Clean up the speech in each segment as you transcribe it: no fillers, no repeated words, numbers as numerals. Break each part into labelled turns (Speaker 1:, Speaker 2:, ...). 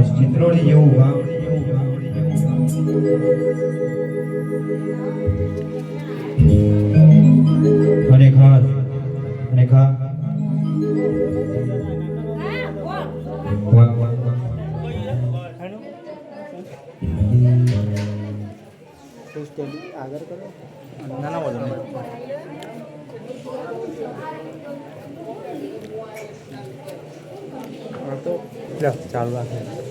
Speaker 1: ખાસ ચિત્રોડી જેવું ગામ અને ખાસ
Speaker 2: આગળ કરો નાના વજન તો ચાલુ રાખે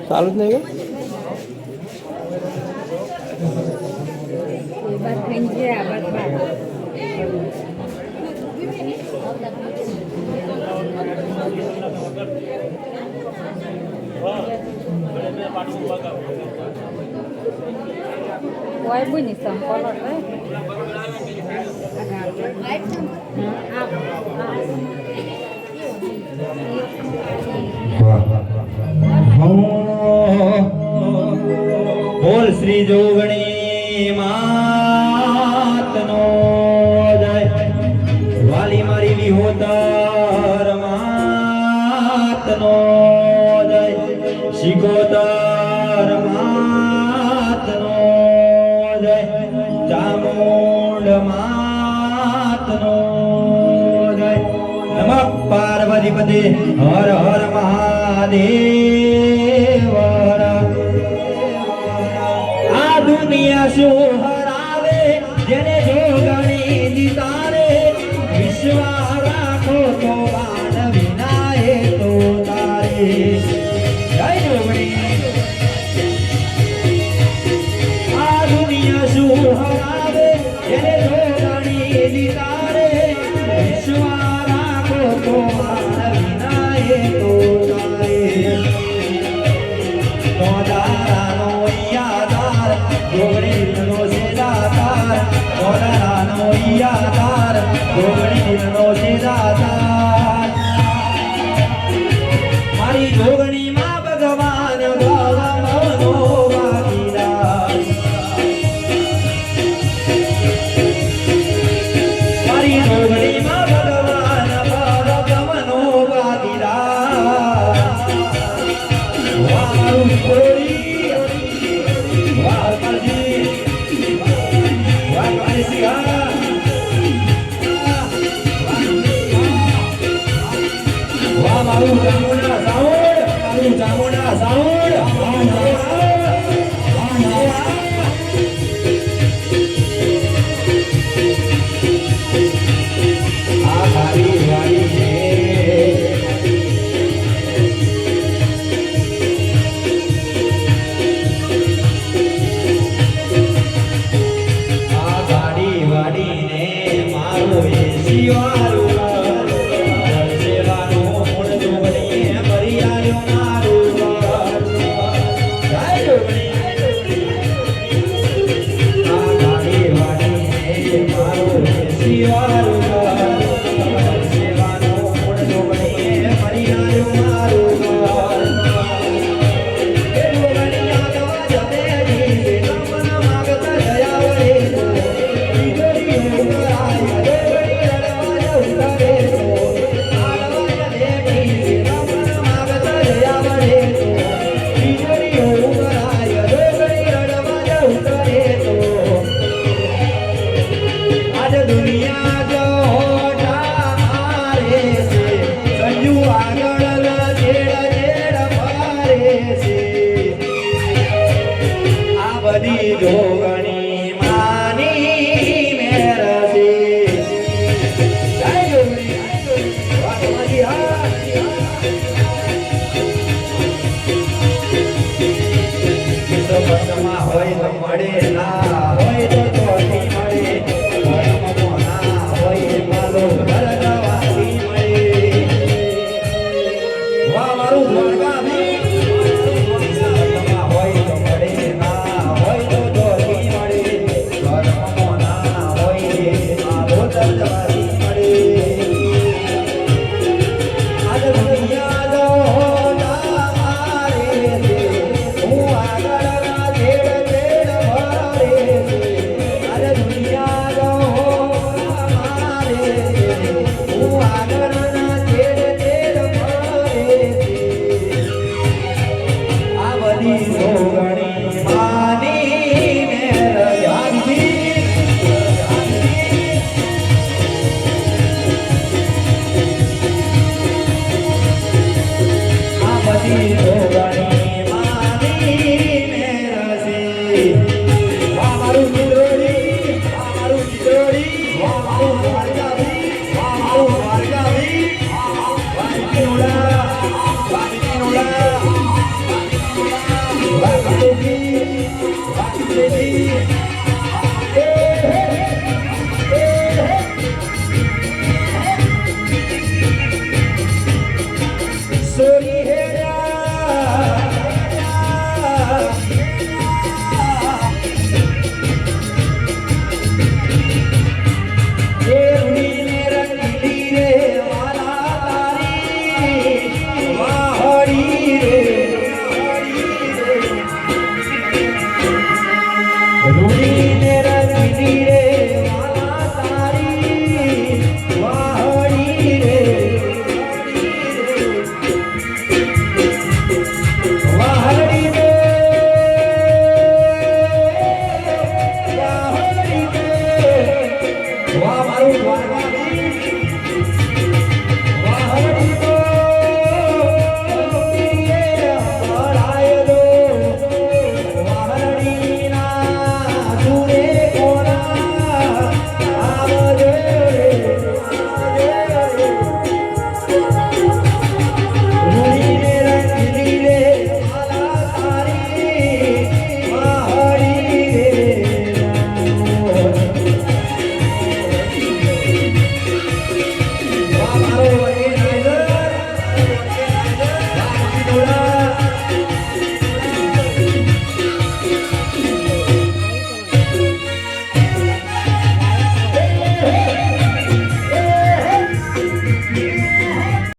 Speaker 2: ચાલુ જ નહીં
Speaker 3: Why bunyi sampah
Speaker 1: બોલ શ્રી જોગણી માતનો જય વાલી મારી વિહોતર માતનો જય શિકોતર માતનો જય ચામુંડ માતનો જય નમઃ પાર્વતીપતે હર હર મહાદેવ આ દુનિયા શું હરાવે જેને જોગણી દીતારે વિશ્વા રાખો તો બાણ વિનાય તો તારે જય જોગણી આ દુનિયા શું હરાવે જેને જોગણી દીતારે વિશ્વા રાખો તો બાણ વિનાય તો તારે તો દારાનો યાદાર જોગણીનો સેદાતાર તો દારાનો યાદાર જોગણીનો સેદાતાર મારી જોગણી માં ભગવાન ભવનો વાગીદાર મારી જોગણી માં ભગવાન ભવનો જોગણી